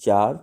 4،